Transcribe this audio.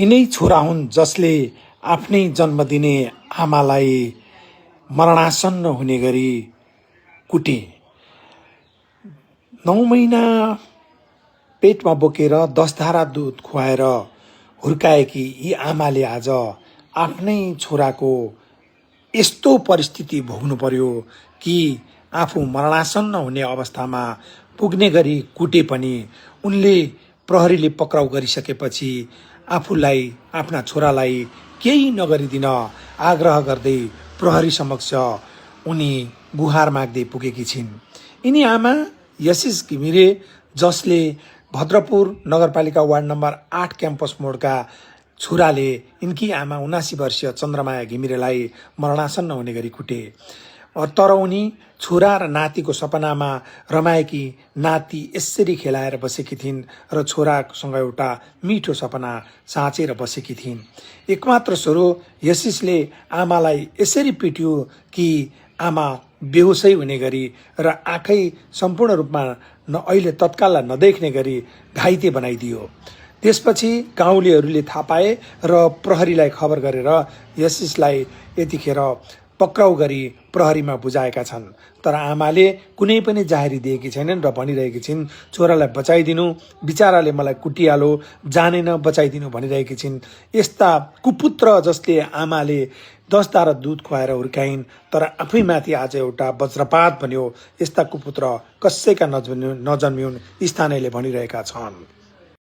यिनै छोरा हुन् जसले आफ्नै जन्म दिने आमालाई मरणासन्न हुने गरी कुटे। 9 महिना पेटमा बोकेर 10 धारा दुध खुवाएर हुर्काएकी यी आमाले आज आफ्नै छोराको यस्तो परिस्थिति भोग्नु पर्यो कि आफू मरणासन्न हुने अवस्थामा पुग्ने गरी कुटे पनि उनले प्रहरीले पक्राउ गरिसकेपछि आफूलाई आफ्ना छोरालाई केही नगरिदिन आग्रह गर्दै प्रहरी समक्ष उनी गुहार माग्दै पुगेकी छिन्। यिनी आमा यशिष घिमिरे जसले भद्रपुर नगरपालिका वार्ड नम्बर 8 क्याम्पस मोडका छोराले यिनकी आमा 79 वर्षीय चन्द्रमाया घिमिरेलाई मरणासन्न हुने गरी कुटे। तर उनी छोरा र नातिको सपनामा रमाएकी नाति यसरी खेलाएर बसेकी थिइन् र छोरासँग एउटा मिठो सपना साँचेर बसेकी थिइन्। एकमात्र छोरो यशिषले आमालाई यसरी पिट्यो कि आमा बेहोसै हुने गरी र आँखै सम्पूर्ण रूपमा अहिले तत्काललाई नदेख्ने गरी घाइते बनाइदियो। त्यसपछि गाउँलेहरूले थाहा पाए र प्रहरीलाई खबर गरेर यशिषलाई यतिखेर पक्राउ गरी प्रहरीमा बुझाएका छन्। तर आमाले कुनै पनि जाहेरी दिएकी छैनन् र भनिरहेकी छिन् छोरालाई बचाइदिनु, बिचाराले मलाई कुटिहालो, जानेन, बचाइदिनु भनिरहेकी छिन्। यस्ता कुपुत्र जसले आमाले 10 धारा दुध खुवाएर हुर्काइन् तर आफैमाथि आज एउटा वज्रपात बन्यो, यस्ता कुपुत्र कसैका नजन्मिउन् स्थानीयले भनिरहेका छन्।